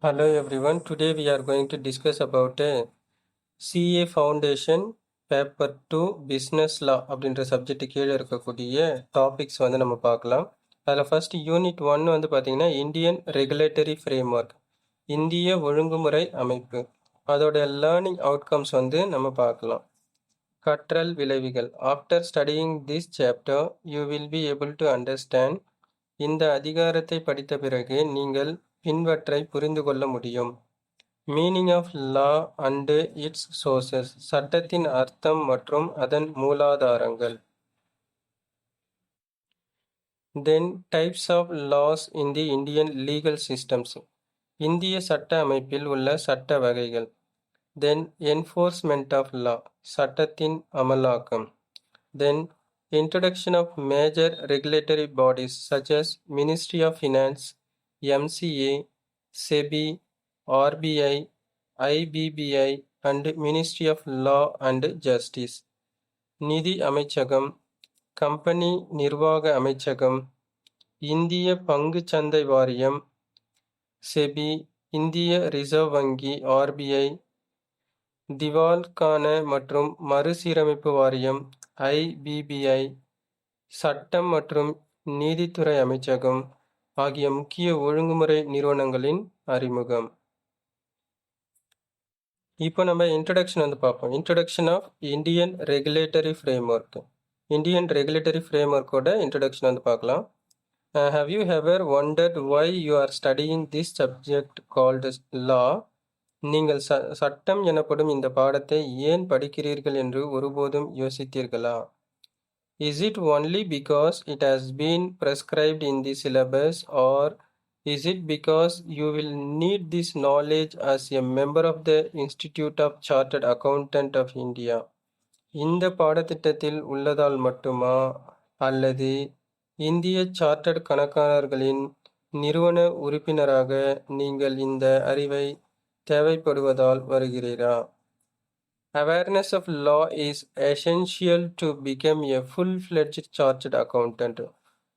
Hello everyone. Today we are going to discuss about CA Foundation paper 2 business law அப்படின்ற subject கீழே இருக்கக்கூடிய topics வந்து நம்ம பார்க்கலாம். அதில் ஃபர்ஸ்ட் யூனிட் 1 வந்து பார்த்தீங்கன்னா இந்தியன் ரெகுலேட்டரி ஃப்ரேம்ஒர்க், இந்திய ஒழுங்குமுறை அமைப்பு. அதோட லேர்னிங் அவுட்கம்ஸ் வந்து நம்ம பார்க்கலாம். கற்றல் விளைவுகள். After studying this chapter you will be able to understand. இந்த அதிகாரத்தை படித்த பிறகு நீங்கள் பின்வற்றை புரிந்து கொள்ள முடியும். Meaning of law and its sources, சட்டத்தின் அர்த்தம் மற்றும் அதன் மூலாதாரங்கள். Then types of laws in the Indian legal systems, இந்திய சட்ட அமைப்பில் உள்ள சட்ட வகைகள். தென் என்ஃபோர்ஸ்மெண்ட் ஆஃப் லா, சட்டத்தின் அமலாக்கம். தென் introduction of major regulatory bodies such as Ministry of Finance, MCA, SEBI, RBI, IBBI and Ministry of Law and Justice. நிதி அமைச்சகம், கம்பெனி நிர்வாக அமைச்சகம், இந்திய பங்குச் சந்தை வாரியம், செபி, இந்திய ரிசர்வ் வங்கி RBI, திவால்கான மற்றும் மறுசீரமைப்பு வாரியம் IBBI, சட்டம் மற்றும் நீதித்துறை அமைச்சகம் ஆகிய முக்கிய ஒழுங்குமுறை நிறுவனங்களின் அறிமுகம். இப்போ நம்ம இன்ட்ரடக்ஷன் வந்து பார்ப்போம். Introduction of Indian regulatory framework. Indian regulatory ஃப்ரேம்ஒர்க்கோட இன்ட்ரடக்ஷன் வந்து பார்க்கலாம். Have you ever wondered why you are studying this subject called law? நீங்கள் சட்டம் எனப்படும் இந்த பாடத்தை ஏன் படிக்கிறீர்கள் என்று ஒருபோதும் யோசித்தீர்களா? Is it only because it has been prescribed in the syllabus, or is it because you will need this knowledge as a member of the Institute of Chartered Accountant of India? இந்த பாடத்திட்டத்தில் உள்ளதால் மட்டுமா, அல்லது இந்திய chartered கணக்காளர்களின் நிறுவன உறுப்பினராக நீங்கள் இந்த அறிவை தேவைப்படுவதால் வருகிறீரா? Awareness of law is essential to become a full-fledged chartered accountant.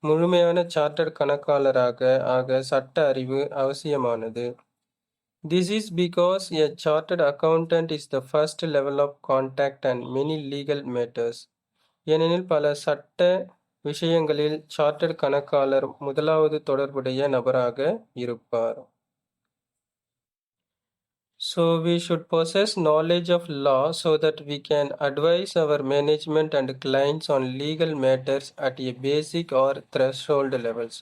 முழுமையான சார்ட்டர்ட் கணக்காளராக ஆக சட்ட அறிவு அவசியமானது. This is because a chartered accountant is the first level of contact and many legal matters. ஏனெனில் பல சட்ட விஷயங்களில் சார்ட்டர்ட் கணக்காளர் முதலாவது தொடர்புடைய நபராக இருப்பார். So we should possess knowledge of law so that we can advise our management and clients on legal matters at a basic or threshold levels.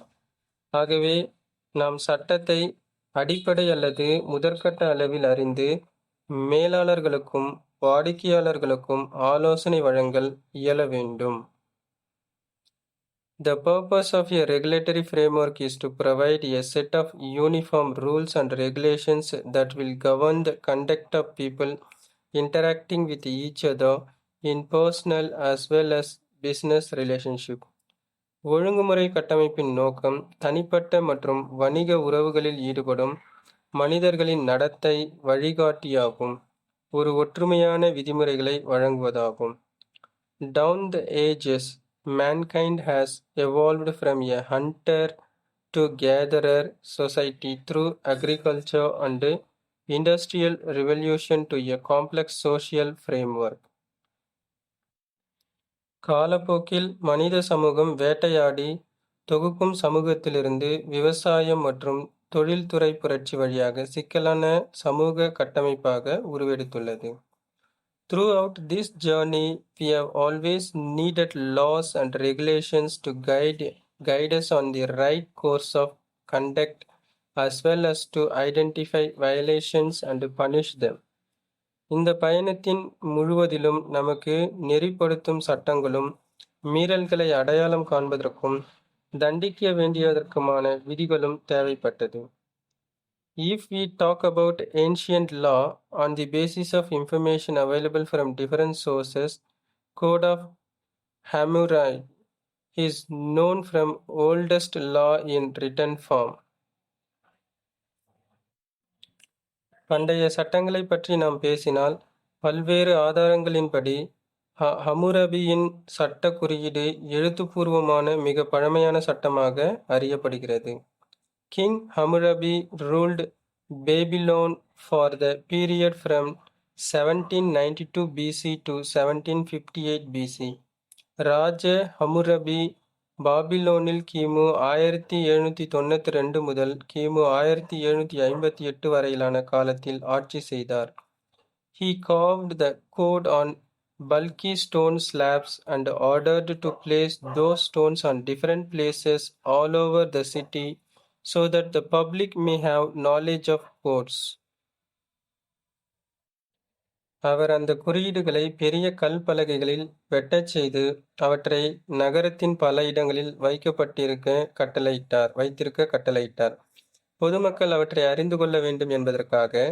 ஆகவே நாம் சட்டத்தை அடிப்படை அல்லது முதற்கட்ட அளவில் அறிந்து மேலாளர்களுக்கும் வாடிக்கையாளர்களுக்கும் ஆலோசனை வழங்கல் இயல வேண்டும். The purpose of a regulatory framework is to provide a set of uniform rules and regulations that will govern the conduct of people interacting with each other in personal as well as business relationship. ஒழுங்குமுறை கட்டமைப்பின் நோக்கம் தனிப்பட்ட மற்றும் வணிக உறவுகளில் ஈடுபடும் மனிதர்களின் நடத்தை வழிகாட்டியாகும் ஒரு ஒற்றுமையான விதிமுறைகளை வழங்குவதாகும். Down the ages, mankind has evolved from a hunter to gatherer society through agriculture and industrial revolution to a complex social framework. காலப்போக்கில் மனித சமூகம் வேட்டையாடி தொகுக்கும் சமூகத்திலிருந்து விவசாயம் மற்றும் தொழில்துறை புரட்சி வழியாக சிக்கலான சமூக கட்டமைப்பாக உருவெடுத்துள்ளது. Throughout this journey, we have always needed laws and regulations to guide us on the right course of conduct, as well as to identify violations and punish them. இந்த பயணத்தின் முழுவதிலும் நமக்கு நெறிப்படுத்தும் சட்டங்களும் மீறல்களை அடையாளம் காண்பதற்கும் தண்டிக்க வேண்டியதற்குமான விதிகளும் தேவைப்பட்டது. If we talk about ancient law on the basis of information available from different sources, Code of Hammurabi is known from oldest law in written form. பண்டைய சட்டங்களை பற்றி நாம் பேசினால் பல்வேறு ஆதாரங்களின்படி ஹமுரபியின் சட்ட குறியீடு எழுத்துப்பூர்வமான மிக பழமையான சட்டமாக அறியப்படுகிறது. King Hammurabi ruled Babylon for the period from 1792 BC to 1758 BC. ராஜ ஹம்முரபி பாபிலோனில் கிமு 1792 முதல் கிமு 1758 வரையிலான காலத்தில் ஆட்சி செய்தார். He carved the code on bulky stone slabs and ordered to place those stones on different places all over the city so that the public may have knowledge of codes. அவர் அந்த குறியீடுகளை பெரிய கல் பலகைகளில் வெட்டச் செய்து அவற்றை நகரத்தின் பல இடங்களில் வைத்திருக்க கட்டளையிட்டார். பொதுமக்கள் அவற்றை அறிந்து கொள்ள வேண்டும் என்பதற்காக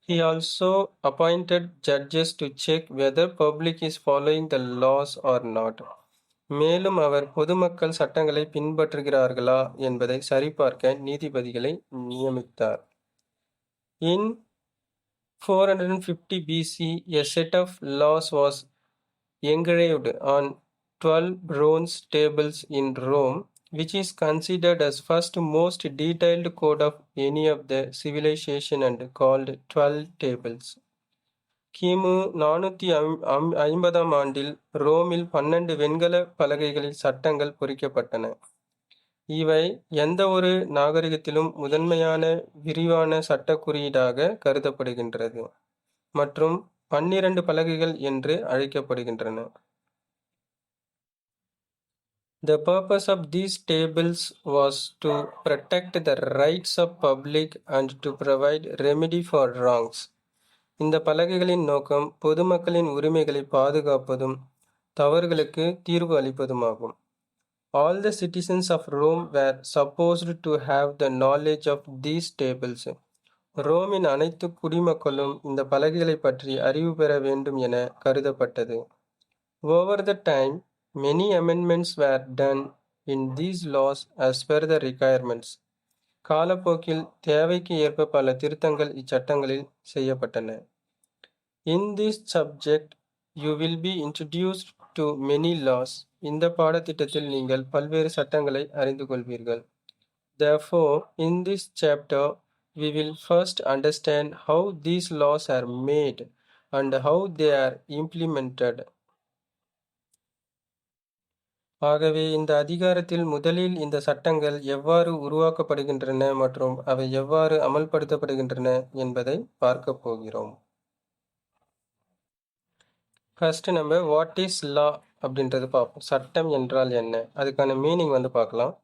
he also appointed judges to check whether public is following the laws or not. மேலும் அவர் பொதுமக்கள் சட்டங்களை பின்பற்றுகிறார்களா என்பதை சரிபார்க்க நீதிபதிகளை நியமித்தார். In 450 BC, a set of laws was engraved on 12 bronze tables in Rome, which is considered as first most detailed code of any of the civilization and called 12 tables. கிமு 450 ஆண்டில் ரோமில் 12 வெண்கல பலகைகளில் சட்டங்கள் பொறிக்கப்பட்டன. இவை எந்த ஒரு நாகரிகத்திலும் முதன்மையான விரிவான சட்ட குறியீடாக கருதப்படுகின்றது மற்றும் 12 பலகைகள் என்று அழைக்கப்படுகின்றன. The purpose of these tables was to protect the rights of public and to provide remedy for wrongs. இந்த பலகைகளின் நோக்கம் பொதுமக்களின் உரிமைகளை பாதுகாப்பதும் தவறுகளுக்கு தீர்வு அளிப்பதுமாகும். All the citizens of Rome were supposed to have the knowledge of these tables. ரோமின் அனைத்து குடிமக்களும் இந்த பலகைகளை பற்றி அறிவு பெற வேண்டும் என கருதப்பட்டது. Over the time, many amendments were done in these laws as per the requirements. காலப்போக்கில் தேவைக்கு ஏற்ப பல திருத்தங்கள் இச்சட்டங்களில் செய்யப்பட்டன. In this subject, you will be introduced to many laws. இந்த பாடத்திட்டத்தில் நீங்கள் பல்வேறு சட்டங்களை அறிந்து கொள்வீர்கள். Therefore, in this chapter, we will first understand how these laws are made and how they are implemented. ஆகவே இந்த அதிகாரத்தில் முதலில் இந்த சட்டங்கள் எவ்வாறு உருவாக்கப்படுகின்றன மற்றும் அவை எவ்வாறு அமல்படுத்தப்படுகின்றன என்பதை பார்க்க போகிறோம். ஃபர்ஸ்ட் நம்ம வாட் இஸ் லா அப்படின்றது பார்ப்போம். சட்டம் என்றால் என்ன, அதுக்கான மீனிங் பார்க்கலாம்.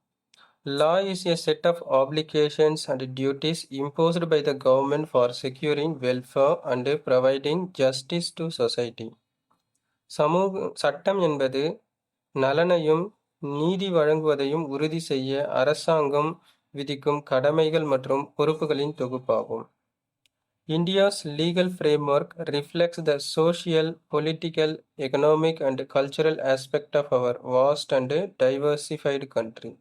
Law is a set of obligations and duties imposed by the government for securing welfare and providing justice to society. சட்டம் என்பது நலனையும் நீதி வழங்குவதையும் உறுதி செய்ய அரசாங்கம் விதிக்கும் கடமைகள் மற்றும் பொறுப்புகளின் தொகுப்பாகும். India's legal framework reflects the social, political, economic and cultural aspect of our vast and diversified country.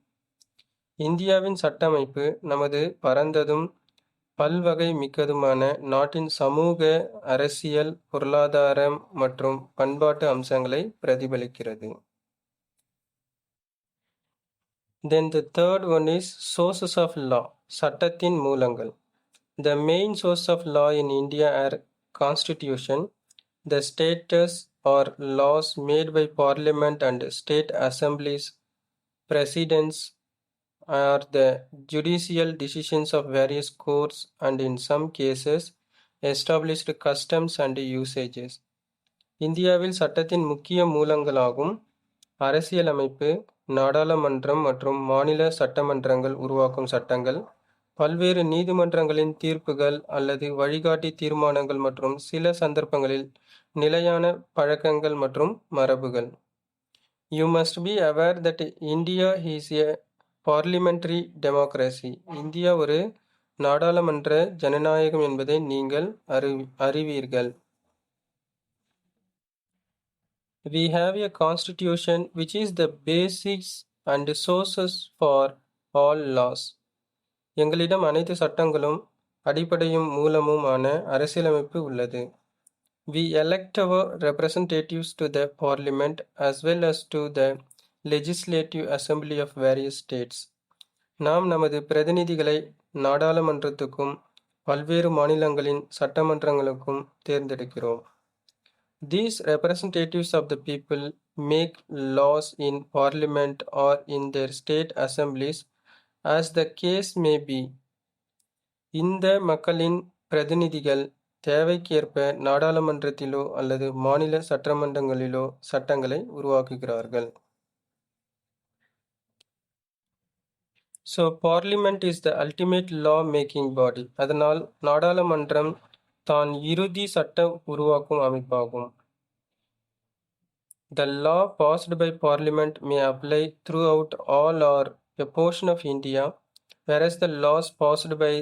இந்தியாவின் சட்டமைப்பு நமது பரந்ததும் பல்வகை மிக்கதுமான நாட்டின் சமூக, அரசியல், பொருளாதாரம் மற்றும் பண்பாட்டு அம்சங்களை பிரதிபலிக்கிறது. Then the third one is sources of law. சட்டத்தின் மூலங்கள். The main source of law in India are constitution, the statutes or laws made by parliament and state assemblies, precedents are the judicial decisions of various courts and in some cases established customs and usages. இந்தியாவில் சட்டத்தின் முக்கிய மூலங்களாகும் அரசியலமைப்பு, நாடாளுமன்றம் மற்றும் மாநில சட்டமன்றங்கள் உருவாக்கும் சட்டங்கள், பல்வேறு நீதிமன்றங்களின் தீர்ப்புகள் அல்லது வழிகாட்டி தீர்மானங்கள் மற்றும் சில சந்தர்ப்பங்களில் நிலையான பழக்கங்கள் மற்றும் மரபுகள். You must be aware that India is a parliamentary democracy. India ஒரு நாடாளுமன்ற ஜனநாயகம் என்பதை நீங்கள் அறிவீர்கள். We have a constitution which is the basis and sources for all laws. எங்களிடம் அனைத்து சட்டங்களும் அடிப்படையும் மூலமுமான அரசியலமைப்பு உள்ளது. We elect our representatives to the parliament as well as to the legislative assembly of various states. நாம் நமது பிரதிநிதிகளை நாடாளுமன்றத்துக்கும் பல்வேறு மாநிலங்களின் சட்டமன்றங்களுக்கும் தேர்ந்தெடுக்கிறோம். These representatives of the people make laws in parliament or in their state assemblies as the case may be. இந்த மக்களின் பிரதிநிதிகள் தேவைக்கேற்ப நாடாளுமன்றத்திலோ அல்லது மாநில சட்டமன்றங்களிலோ சட்டங்களை உருவாக்குகிறார்கள். So parliament is the ultimate law making body. அதனால் நாடாளுமன்றம் தான் இறுதி சட்ட உருவாக்கும் அமைப்பாகும். The law passed by parliament may apply throughout all or a portion of India, whereas the laws passed by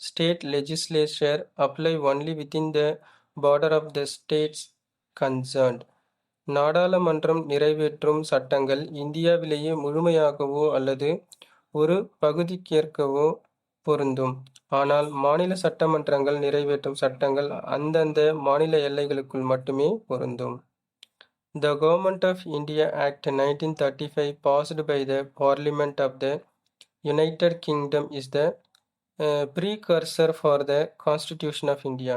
state legislature apply only within the border of the states concerned. நாடாளுமன்றம் நிறைவேற்றும் சட்டங்கள் இந்தியாவிலேயே முழுமையாகவோ அல்லது ஒரு பகுதிக்கேற்கவோ பொருந்தும். ஆனால் மாநில சட்டமன்றங்கள் நிறைவேற்றும் சட்டங்கள் அந்தந்த மாநில எல்லைகளுக்குள் மட்டுமே பொருந்தும். The Government of India Act 1935 passed by the Parliament of the United Kingdom is the precursor for the Constitution of India.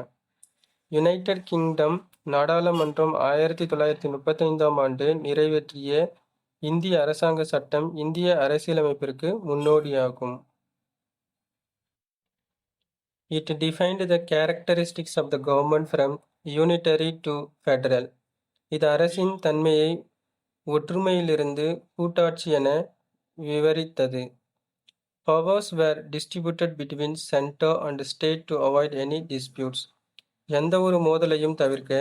United kingdom நாடாளுமன்றம் 1935ஆம் ஆண்டு நிறைவேற்றிய இந்திய அரசாங்க சட்டம் இந்திய அரசியலமைப்பிற்கு முன்னோடியாகும். It defined the characteristics of the government from unitary to federal. இது அரசின் தன்மையை ஒற்றுமையிலிருந்து கூட்டாட்சி என விவரித்தது. Powers were distributed between center and state to avoid any disputes. எந்த ஒரு மோதலையும் தவிர்க்க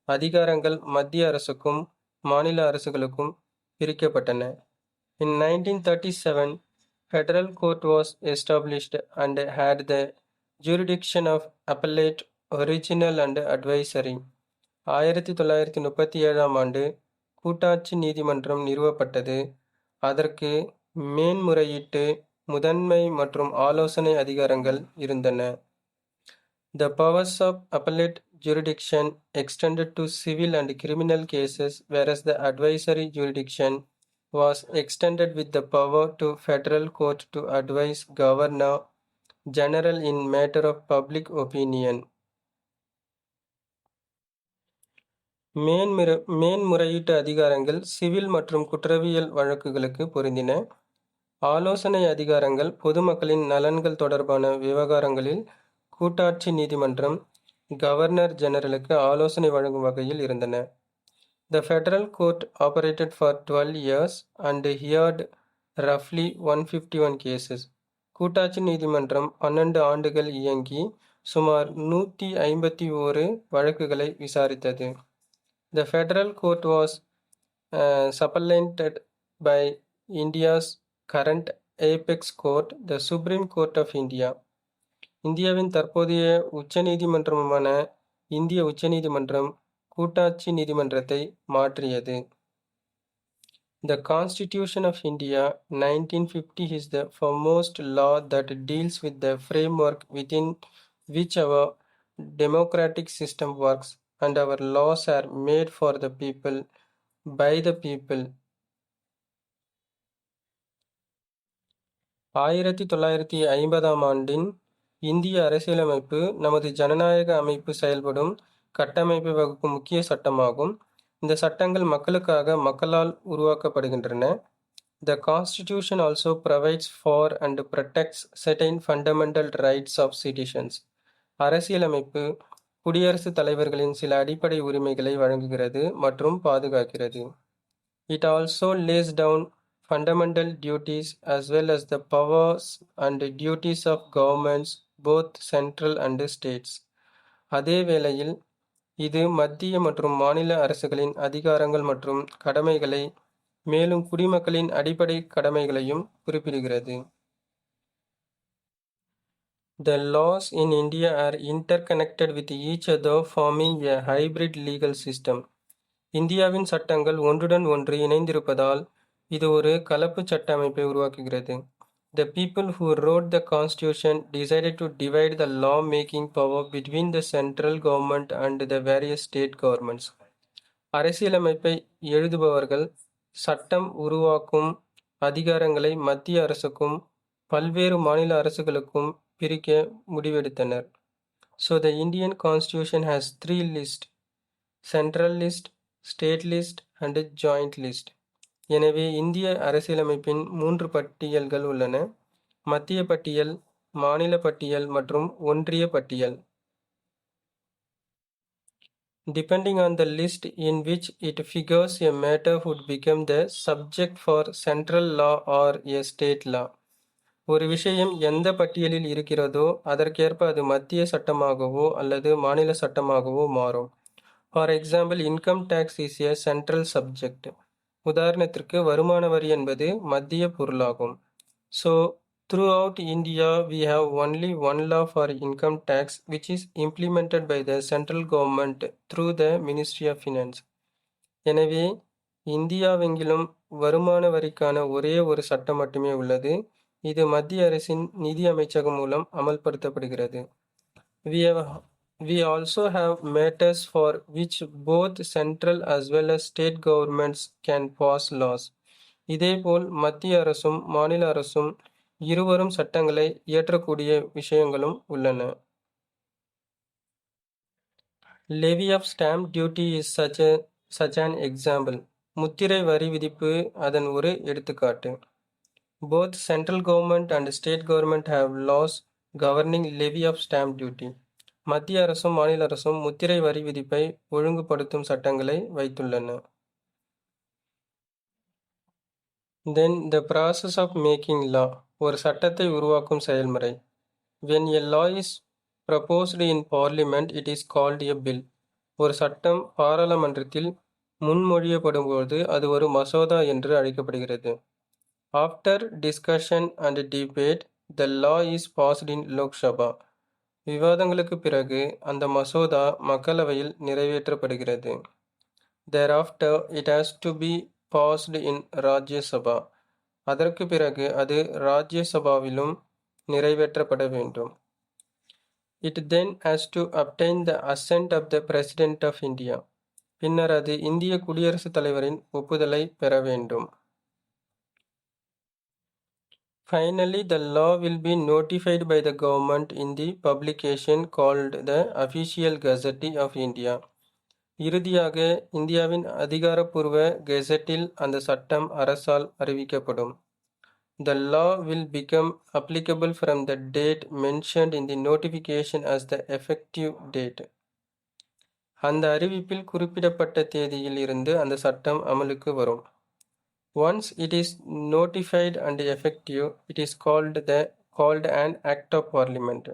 அதிகாரங்கள் மத்திய அரசுக்கும் மாநில அரசுகளுக்கும் பிரிக்கப்பட்டன. In 1937, Federal Court was established and had the jurisdiction of appellate, original and advisory. 1937ஆம் ஆண்டு கூட்டாட்சி நீதிமன்றம் நிறுவப்பட்டது. அதற்கு மேன்முறையீட்டு, முதன்மை மற்றும் ஆலோசனை அதிகாரங்கள் இருந்தன. The powers of appellate jurisdiction extended to civil and criminal cases, whereas the advisory jurisdiction was extended with the power to federal court to advise Governor General in matter of public opinion. மேன்முறையீட்டு அதிகாரங்கள் civil மற்றும் குற்றவியல் வழக்குகளுக்கு பொருந்தின. ஆலோசனை அதிகாரங்கள் பொதுமக்களின் நலன்கள் தொடர்பான விவகாரங்களில் கூட்டாட்சி நீதிமன்றம் கவர்னர் ஜெனரலுக்கு ஆலோசனை வழங்கும் வகையில் இருந்தன. The federal court operated for 12 years and heard roughly 151 cases. கூட்டாட்சி நீதிமன்றம் 12 ஆண்டுகள் இயங்கி சுமார் 151 வழக்குகளை விசாரித்தது. The federal court was supplemented by India's current apex court, the Supreme Court of India. இந்தியாவின் தற்போதைய உச்ச நீதிமன்றமான இந்திய உச்ச நீதிமன்றம் கூட்டாட்சி நீதிமன்றத்தை மாற்றியது. The Constitution of India 1950 is the foremost law that deals with the framework within which our democratic system works, and our laws are made for the people, by the people. 1950ஆம் ஆண்டின் இந்திய அரசியலமைப்பு நமது ஜனநாயக அமைப்பு செயல்படும் கட்டமைப்பை வகுக்கும் முக்கிய சட்டமாகும். இந்த சட்டங்கள் மக்களுக்காக மக்களால் உருவாக்கப்படுகின்றன. The Constitution also provides for and protects certain fundamental rights of citizens. அரசியலமைப்பு குடியரசுத் தலைவர்களின் சில அடிப்படை உரிமைகளை வழங்குகிறது மற்றும் பாதுகாக்கிறது. It also lays down fundamental duties as well as the powers and duties of governments, both central and states. அதே வேளையில் இது மத்திய மற்றும் மாநில அரசுகளின் அதிகாரங்கள் மற்றும் கடமைகளை, மேலும் குடிமக்களின் அடிப்படை கடமைகளையும் குறிப்பிடுகிறது. The laws in India are interconnected with each other, forming a hybrid legal system. இந்தியாவின் சட்டங்கள் ஒன்றுடன் ஒன்று இணைந்திருப்பதால் இது ஒரு கலப்பு சட்ட அமைப்பை உருவாக்குகிறது. The people who wrote the Constitution decided to divide the law-making power between the central government and the various state governments. அரசியலமைப்பை எழுதுபவர்கள் சட்டம் உருவாக்கும் அதிகாரங்களை மத்திய அரசுக்கும் பல்வேறு மாநில அரசுகளுக்கும் பிரிக்க முடிவெடுத்தனர். So the Indian constitution has 3 lists: central list, state list and joint list. எனவே இந்திய அரசியலமைப்பின் 3 பட்டியல்கள் உள்ளன: மத்திய பட்டியல், மாநில பட்டியல் மற்றும் ஒன்றிய பட்டியல். Depending on the list in which it figures, a matter would become the subject for central law or a state law. ஒரு விஷயம் எந்த பட்டியலில் இருக்கிறதோ அதற்கேற்ப அது மத்திய சட்டமாகவோ அல்லது மாநில சட்டமாகவோ மாறும். For example, income tax is a central subject. உதாரணத்திற்கு, வருமான வரி என்பது மத்திய பொருளாகும். So throughout India we have only one law for income tax which is implemented by the central government through the Ministry of Finance. எனவே இந்தியாவெங்கிலும் வருமான வரிக்கான ஒரே ஒரு சட்டம் மட்டுமே உள்ளது. இது மத்திய அரசின் நிதி அமைச்சகம் மூலம் அமல்படுத்தப்படுகிறது. We also have matters for which both central as well as state governments can pass laws. இதேபோல் மத்திய அரசும் மாநில அரசும் இருவரும் சட்டங்களை இயற்றக்கூடிய விஷயங்களும் உள்ளன. Levy of stamp duty is such an example. முத்திரை வரி விதிப்பு அதன் ஒரு எடுத்துக்காட்டு. Both central government and state government have laws governing levy of stamp duty. மத்திய அரசும் மாநில அரசும் முத்திரை வரி விதிப்பை ஒழுங்குபடுத்தும் சட்டங்களை வைத்துள்ளன. Then the process of making law. ஒரு சட்டத்தை உருவாக்கும் செயல்முறை. When a law is proposed in parliament, it is called a bill. ஒரு சட்டம் பாராளுமன்றத்தில் முன்மொழியப்படும்போது அது ஒரு மசோதா என்று அழைக்கப்படுகிறது. After discussion and debate, the law is passed in Lok Sabha. விவாதங்களுக்கு பிறகு அந்த மசோதா மக்களவையில் நிறைவேற்றப்படுகிறது. Thereafter, it has to be passed in Rajya Sabha. அதற்கு பிறகு அது ராஜ்ய சபாவிலும் நிறைவேற்றப்பட வேண்டும். It then has to obtain the assent of the President of India. பின்னர் அது இந்திய குடியரசுத் தலைவரின் ஒப்புதலை பெற வேண்டும். Finally, the law will be notified by the government in the publication called the Official Gazette of India. இறுதியாக இந்தியாவின் அதிகாரப்பூர்வ கெசட்டில் அந்த சட்டம் அரசால் அறிவிக்கப்படும். The law will become applicable from the date mentioned in the notification as the effective date. அந்த அறிவிப்பில் குறிப்பிடப்பட்ட தேதியில் இருந்து அந்த சட்டம் அமலுக்கு வரும். Once it is notified and effective, it is called an act of parliament.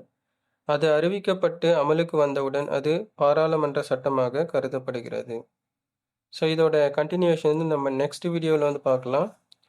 அது அறிவிக்கப்பட்டு அமலுக்கு வந்தவுடன் அது பாராளுமன்ற சட்டமாக கருதப்படுகிறது. ஸோ இதோட கண்டினியூஷன் நம்ம நெக்ஸ்ட் வீடியோவில் பார்க்கலாம்.